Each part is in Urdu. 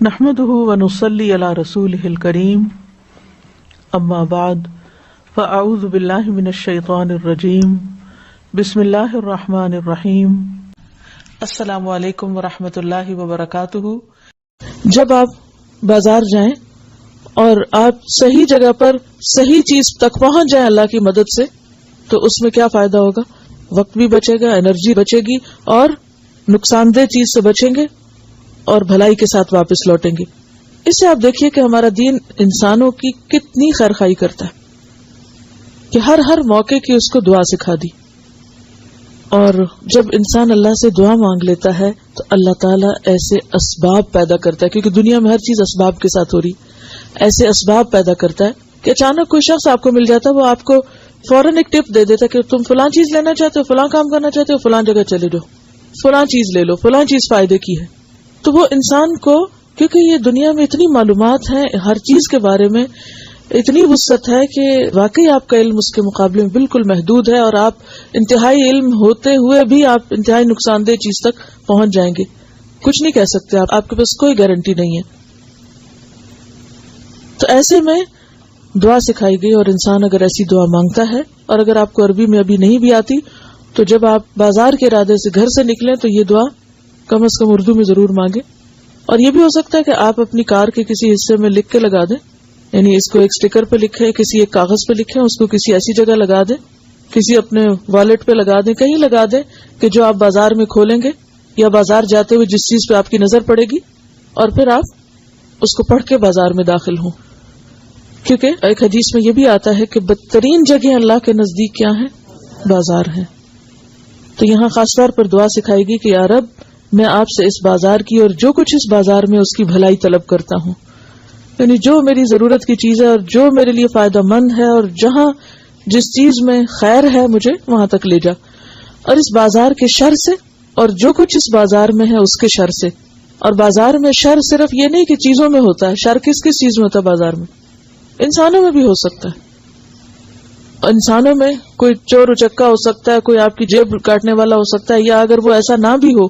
نحمده ونصلي على رسوله الكريم اما بعد فاعوذ بالله من الشیطان الرجیم بسم اللہ الرحمن الرحیم السلام علیکم ورحمۃ اللہ وبرکاتہ۔ جب آپ بازار جائیں اور آپ صحیح جگہ پر صحیح چیز تک پہنچ جائیں اللہ کی مدد سے، تو اس میں کیا فائدہ ہوگا؟ وقت بھی بچے گا، انرجی بچے گی، اور نقصان دہ چیز سے بچیں گے اور بھلائی کے ساتھ واپس لوٹیں گے۔ اس سے آپ دیکھیے کہ ہمارا دین انسانوں کی کتنی خیرخواہی کرتا ہے کہ ہر موقع کی اس کو دعا سکھا دی۔ اور جب انسان اللہ سے دعا مانگ لیتا ہے تو اللہ تعالیٰ ایسے اسباب پیدا کرتا ہے، کیونکہ دنیا میں ہر چیز اسباب کے ساتھ ہو رہی، ایسے اسباب پیدا کرتا ہے کہ اچانک کوئی شخص آپ کو مل جاتا ہے، وہ آپ کو فوراً ایک ٹپ دے دیتا ہے کہ تم فلاں چیز لینا چاہتے ہو، فلاں کام کرنا چاہتے ہو، فلاں جگہ چلے جاؤ، فلاں چیز لے لو، فلاں چیز فائدے کی ہے۔ تو وہ انسان کو، کیونکہ یہ دنیا میں اتنی معلومات ہیں ہر چیز کے بارے میں، اتنی وسعت ہے کہ واقعی آپ کا علم اس کے مقابلے میں بالکل محدود ہے، اور آپ انتہائی علم ہوتے ہوئے بھی آپ انتہائی نقصان دہ چیز تک پہنچ جائیں گے، کچھ نہیں کہہ سکتے آپ کے پاس کوئی گارنٹی نہیں ہے۔ تو ایسے میں دعا سکھائی گئی، اور انسان اگر ایسی دعا مانگتا ہے، اور اگر آپ کو عربی میں ابھی نہیں بھی آتی تو جب آپ بازار کے ارادے سے گھر سے نکلیں تو یہ دعا کم از کم اردو میں ضرور مانگیں۔ اور یہ بھی ہو سکتا ہے کہ آپ اپنی کار کے کسی حصے میں لکھ کے لگا دیں، یعنی اس کو ایک سٹیکر پہ لکھیں، کسی ایک کاغذ پہ لکھیں، اس کو کسی ایسی جگہ لگا دیں، کسی اپنے والیٹ پہ لگا دیں، کہیں لگا دیں کہ جو آپ بازار میں کھولیں گے یا بازار جاتے ہوئے جس چیز پہ آپ کی نظر پڑے گی، اور پھر آپ اس کو پڑھ کے بازار میں داخل ہوں۔ کیونکہ ایک حدیث میں یہ بھی آتا ہے کہ بدترین جگہ اللہ کے نزدیک کیا ہے؟ بازار ہے۔ تو یہاں خاص طور پر دعا سکھائے گی کہ یا رب، میں آپ سے اس بازار کی اور جو کچھ اس بازار میں اس کی بھلائی طلب کرتا ہوں، یعنی جو میری ضرورت کی چیز ہے اور جو میرے لیے فائدہ مند ہے، اور جہاں جس چیز میں خیر ہے مجھے وہاں تک لے جا، اور اس بازار کے شر سے، اور جو کچھ اس بازار میں ہے اس کے شر سے۔ اور بازار میں شر صرف یہ نہیں کہ چیزوں میں ہوتا ہے، شر کس کس چیز میں ہوتا ہے بازار میں؟ انسانوں میں بھی ہو سکتا ہے۔ انسانوں میں کوئی چور اچکا ہو سکتا ہے، کوئی آپ کی جیب کاٹنے والا ہو سکتا ہے، یا اگر وہ ایسا نہ بھی ہو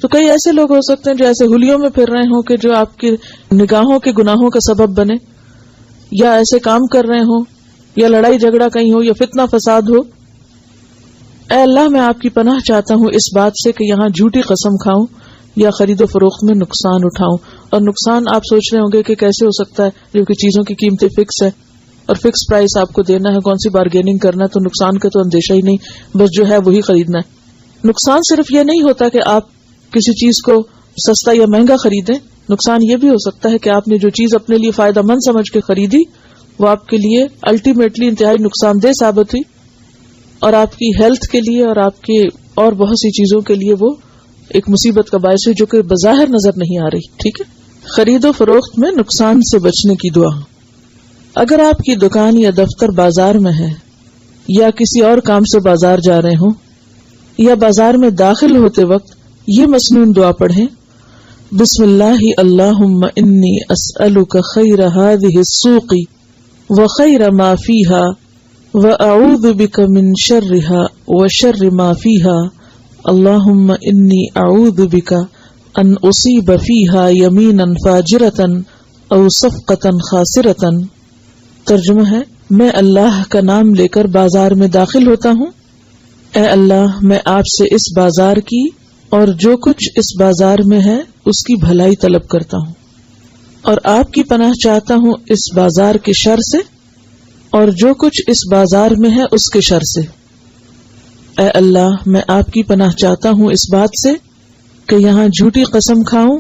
تو کئی ایسے لوگ ہو سکتے ہیں جو ایسے ہولیوں میں پھر رہے ہوں کہ جو آپ کی نگاہوں کے گناہوں کا سبب بنے، یا ایسے کام کر رہے ہوں، یا لڑائی جھگڑا کہیں ہو، یا فتنہ فساد ہو۔ اے اللہ، میں آپ کی پناہ چاہتا ہوں اس بات سے کہ یہاں جھوٹی قسم کھاؤں یا خرید و فروخت میں نقصان اٹھاؤں۔ اور نقصان آپ سوچ رہے ہوں گے کہ کیسے ہو سکتا ہے، جبکہ چیزوں کی قیمتیں فکس ہے اور فکس پرائس آپ کو دینا ہے، کون سی بارگیننگ کرنا ہے، تو نقصان کا تو اندیشہ ہی نہیں، بس جو ہے وہی خریدنا ہے۔ نقصان صرف یہ نہیں ہوتا کہ آپ کسی چیز کو سستا یا مہنگا خریدیں، نقصان یہ بھی ہو سکتا ہے کہ آپ نے جو چیز اپنے لیے فائدہ مند سمجھ کے خریدی وہ آپ کے لیے الٹیمیٹلی انتہائی نقصان دہ ثابت ہوئی، اور آپ کی ہیلتھ کے لیے اور آپ کے اور بہت سی چیزوں کے لیے وہ ایک مصیبت کا باعث ہے جو کہ بظاہر نظر نہیں آ رہی۔ ٹھیک ہے، خرید و فروخت میں نقصان سے بچنے کی دعا۔ اگر آپ کی دکان یا دفتر بازار میں ہے، یا کسی اور کام سے بازار جا رہے ہوں، یا بازار میں داخل ہوتے وقت یہ مسنون دعا پڑھیں: بسم اللہ اللہم انی اسألک خیر هذه السوق وخیر ما فیها واعوذ بک من شرها وشر ما فیها اللہم انی اعوذ بک ان اصیب فیها یمینا فاجرتا او صفقتا خاسرتا۔ ترجمہ ہے: میں اللہ کا نام لے کر بازار میں داخل ہوتا ہوں، اے اللہ میں آپ سے اس بازار کی اور جو کچھ اس بازار میں ہے اس کی بھلائی طلب کرتا ہوں، اور آپ کی پناہ چاہتا ہوں اس بازار کے شر سے اور جو کچھ اس بازار میں ہے اس کے شر سے۔ اے اللہ میں آپ کی پناہ چاہتا ہوں اس بات سے کہ یہاں جھوٹی قسم کھاؤں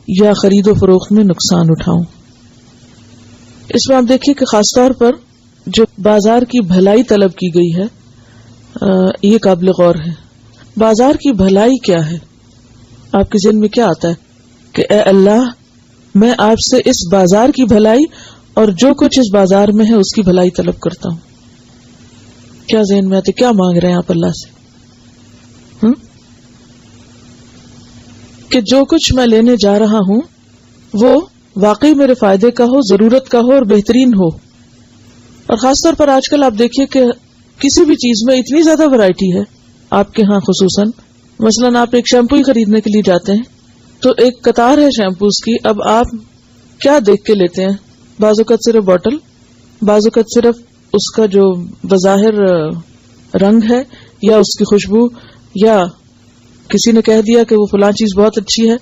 یا خرید و فروخت میں نقصان اٹھاؤں۔ اس میں آپ دیکھیے کہ خاص طور پر جو بازار کی بھلائی طلب کی گئی ہے یہ قابل غور ہے۔ بازار کی بھلائی کیا ہے؟ آپ کے ذہن میں کیا آتا ہے کہ اے اللہ میں آپ سے اس بازار کی بھلائی اور جو کچھ اس بازار میں ہے اس کی بھلائی طلب کرتا ہوں؟ کیا ذہن میں آتے؟ کیا مانگ رہے ہیں آپ اللہ سے؟ کہ جو کچھ میں لینے جا رہا ہوں وہ واقعی میرے فائدے کا ہو، ضرورت کا ہو اور بہترین ہو۔ اور خاص طور پر آج کل آپ دیکھیے کہ کسی بھی چیز میں اتنی زیادہ ورائٹی ہے آپ کے ہاں خصوصاً، مثلاً آپ ایک شیمپو ہی خریدنے کے لیے جاتے ہیں تو ایک قطار ہے شیمپوز کی. اب آپ کیا دیکھ کے لیتے ہیں؟ بعض اوقات صرف باٹل، بعض اوقات صرف اس کا جو بظاہر رنگ ہے یا اس کی خوشبو، یا کسی نے کہہ دیا کہ وہ فلاں چیز بہت اچھی ہے،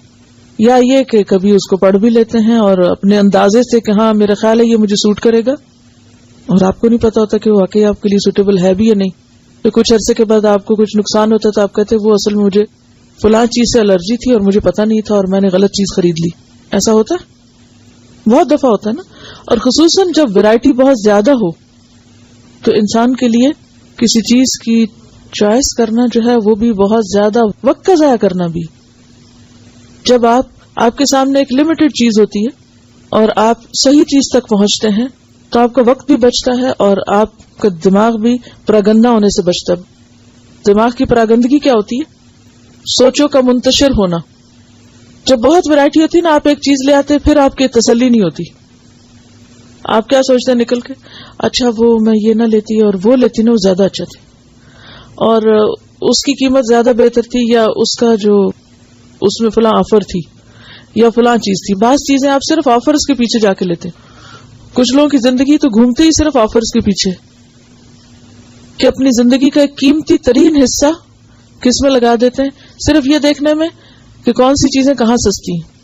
یا یہ کہ کبھی اس کو پڑھ بھی لیتے ہیں اور اپنے اندازے سے کہ ہاں میرا خیال ہے یہ مجھے سوٹ کرے گا، اور آپ کو نہیں پتا ہوتا کہ وہ واقعی آپ کے لیے سوٹیبل ہے بھی یا نہیں. تو کچھ عرصے کے بعد آپ کو کچھ نقصان ہوتا ہے تو آپ کہتے ہیں وہ اصل میں مجھے فلاں چیز سے الرجی تھی اور مجھے پتا نہیں تھا اور میں نے غلط چیز خرید لی. ایسا ہوتا ہے، بہت دفعہ ہوتا ہے نا. اور خصوصاً جب ویرائٹی بہت زیادہ ہو تو انسان کے لیے کسی چیز کی چوائس کرنا جو ہے وہ بھی بہت زیادہ وقت کا ضائع کرنا بھی. جب آپ کے سامنے ایک لمیٹڈ چیز ہوتی ہے اور آپ صحیح چیز تک پہنچتے ہیں تو آپ کا وقت بھی بچتا ہے اور آپ کا دماغ بھی پراگندہ ہونے سے بچتا ہے. دماغ کی پراگندگی کیا ہوتی ہے؟ سوچوں کا منتشر ہونا. جب بہت ویرائٹی ہوتی ہے نا، آپ ایک چیز لے آتے پھر آپ کی تسلی نہیں ہوتی. آپ کیا سوچتے ہیں نکل کے، اچھا وہ میں یہ نہ لیتی اور وہ لیتی نا وہ زیادہ اچھا تھا، اور اس کی قیمت زیادہ بہتر تھی، یا اس کا جو اس میں فلاں آفر تھی یا فلاں چیز تھی. بعض چیزیں آپ صرف آفرز کے پیچھے جا کے لیتے. کچھ لوگوں کی زندگی تو گھومتے ہی صرف آفرز کے پیچھے، کہ اپنی زندگی کا ایک قیمتی ترین حصہ کس میں لگا دیتے ہیں؟ صرف یہ دیکھنے میں کہ کون سی چیزیں کہاں سستی ہیں.